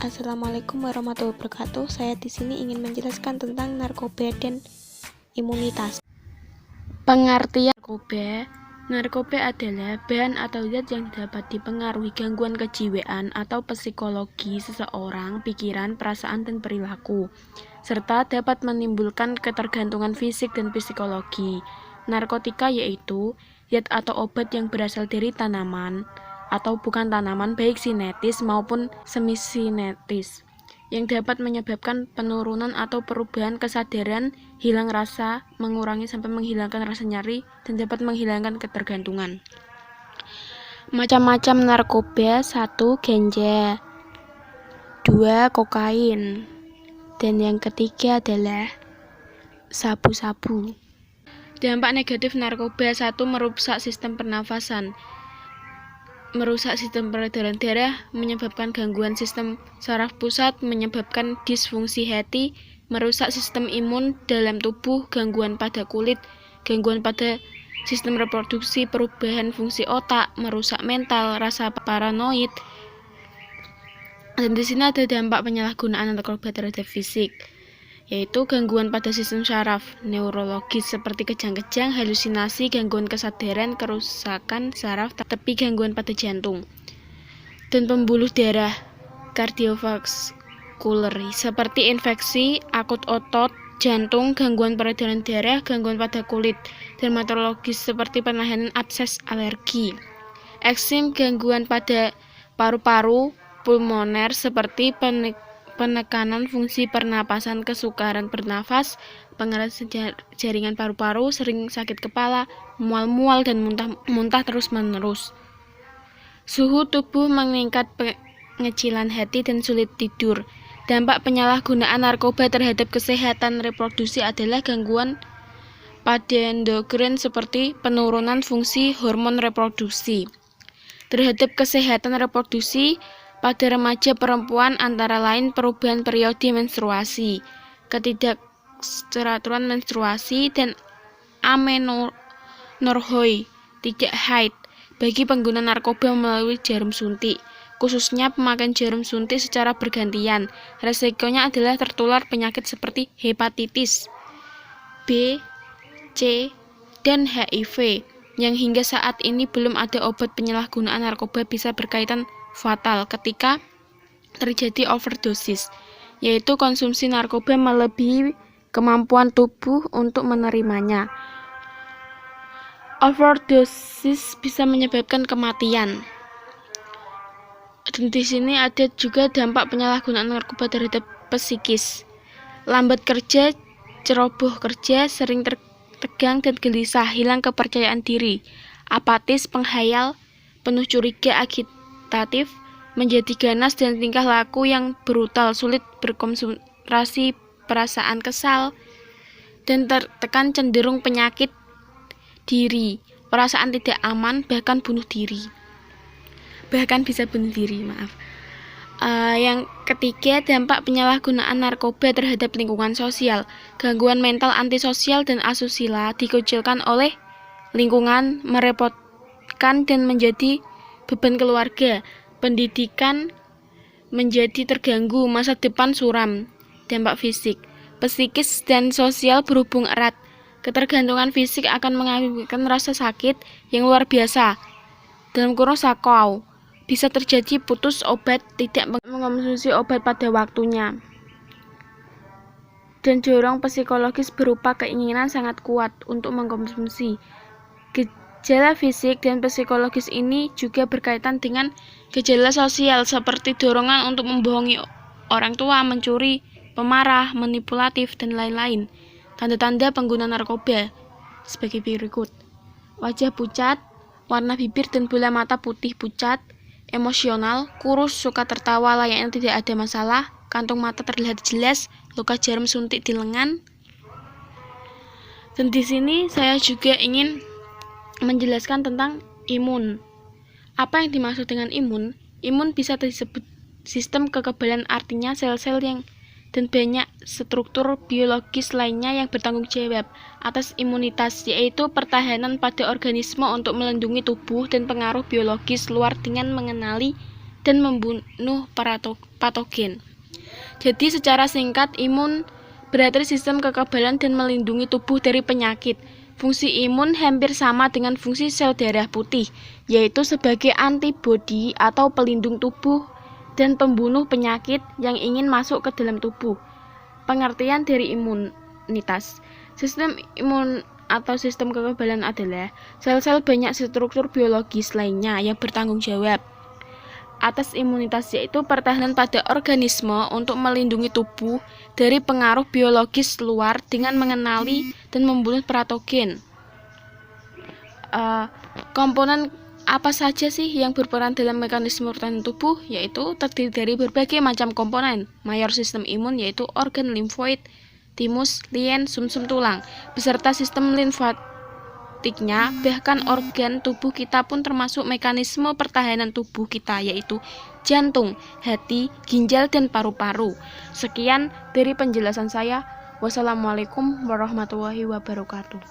Assalamualaikum warahmatullahi wabarakatuh. Saya di sini ingin menjelaskan tentang narkoba dan imunitas. Pengertian narkoba. Narkoba adalah bahan atau zat yang dapat dipengaruhi gangguan kejiwaan atau psikologi seseorang, pikiran, perasaan, dan perilaku, serta dapat menimbulkan ketergantungan fisik dan psikologi. Narkotika yaitu zat atau obat yang berasal dari tanaman atau bukan tanaman, baik sinetis maupun semisinetis, yang dapat menyebabkan penurunan atau perubahan kesadaran, hilang rasa, mengurangi sampai menghilangkan rasa nyeri, dan dapat menghilangkan ketergantungan. Macam-macam narkoba: 1. Ganja, 2. Kokain, dan yang ketiga adalah sabu-sabu. Dampak negatif narkoba: 1. Merusak sistem pernafasan, merusak sistem peredaran darah, menyebabkan gangguan sistem saraf pusat, menyebabkan disfungsi hati, merusak sistem imun dalam tubuh, gangguan pada kulit, gangguan pada sistem reproduksi, perubahan fungsi otak, merusak mental, rasa paranoid. Dan di sini ada dampak penyalahgunaan narkoba terhadap fisik, yaitu gangguan pada sistem saraf, neurologis seperti kejang-kejang, halusinasi, gangguan kesadaran, kerusakan saraf, tepi, gangguan pada jantung, dan pembuluh darah, kardiovaskuler seperti infeksi akut otot jantung, gangguan peredaran darah, gangguan pada kulit, dermatologis seperti penahanan abses, alergi, eksim, gangguan pada paru-paru, pulmoner seperti penekanan fungsi pernapasan, kesukaran bernafas, pengerasan jaringan paru-paru, sering sakit kepala, mual-mual, dan muntah terus-menerus. Suhu tubuh meningkat, pengecilan hati, dan sulit tidur. Dampak penyalahgunaan narkoba terhadap kesehatan reproduksi adalah gangguan pada endokrin seperti penurunan fungsi hormon reproduksi. Terhadap kesehatan reproduksi pada remaja perempuan antara lain perubahan periode menstruasi, ketidakteraturan menstruasi, dan amenorrhoi, tidak haid. Bagi pengguna narkoba melalui jarum suntik, khususnya pemakaian jarum suntik secara bergantian, resikonya adalah tertular penyakit seperti hepatitis B, C, dan HIV, yang hingga saat ini belum ada obat. Penyalahgunaan narkoba bisa berkaitan fatal ketika terjadi overdosis, yaitu konsumsi narkoba melebihi kemampuan tubuh untuk menerimanya. Overdosis bisa menyebabkan kematian. Dan di sini ada juga dampak penyalahgunaan narkoba terhadap psikis: lambat kerja, ceroboh kerja, sering tegang dan gelisah, hilang kepercayaan diri, apatis, penghayal, penuh curiga, agitatif, menjadi ganas, dan tingkah laku yang brutal, sulit berkonsentrasi, perasaan kesal dan tertekan, cenderung penyakit diri, perasaan tidak aman, bahkan bisa bunuh diri. Yang ketiga, dampak penyalahgunaan narkoba terhadap lingkungan sosial: gangguan mental, antisosial, dan asusila, dikucilkan oleh lingkungan, merepotkan dan menjadi beban keluarga, pendidikan menjadi terganggu, masa depan suram. Dampak fisik, psikis dan sosial berhubung erat. Ketergantungan fisik akan mengakibatkan rasa sakit yang luar biasa, dalam kurung sakau, bisa terjadi putus obat, tidak mengkonsumsi obat pada waktunya, dan dorong psikologis berupa keinginan sangat kuat untuk mengkonsumsi. Gejala fisik dan psikologis ini juga berkaitan dengan gejala sosial seperti dorongan untuk membohongi orang tua, mencuri, pemarah, manipulatif, dan lain-lain. Tanda-tanda pengguna narkoba sebagai berikut: wajah pucat, warna bibir dan bola mata putih pucat, emosional, kurus, suka tertawa layaknya tidak ada masalah, kantung mata terlihat jelas, luka jarum suntik di lengan. Dan di sini saya juga ingin menjelaskan tentang imun. Apa yang dimaksud dengan imun? Imun bisa disebut sistem kekebalan, artinya sel-sel yang dan banyak struktur biologis lainnya yang bertanggung jawab atas imunitas, yaitu pertahanan pada organisme untuk melindungi tubuh dan pengaruh biologis luar dengan mengenali dan membunuh patogen. Jadi secara singkat, imun berarti sistem kekebalan dan melindungi tubuh dari penyakit. Fungsi imun hampir sama dengan fungsi sel darah putih, yaitu sebagai antibodi atau pelindung tubuh dan pembunuh penyakit yang ingin masuk ke dalam tubuh. Pengertian dari imunitas. Sistem imun atau sistem kekebalan adalah sel-sel banyak struktur biologis lainnya yang bertanggung jawab atas imunitas, yaitu pertahanan pada organisme untuk melindungi tubuh dari pengaruh biologis luar dengan mengenali dan membunuh patogen. Komponen apa saja sih yang berperan dalam mekanisme pertahanan tubuh? Yaitu terdiri dari berbagai macam komponen. Mayor sistem imun yaitu organ limfoid, timus, lien, sumsum tulang, beserta sistem limfatiknya. Bahkan organ tubuh kita pun termasuk mekanisme pertahanan tubuh kita, yaitu jantung, hati, ginjal, dan paru-paru. Sekian dari penjelasan saya. Wassalamualaikum warahmatullahi wabarakatuh.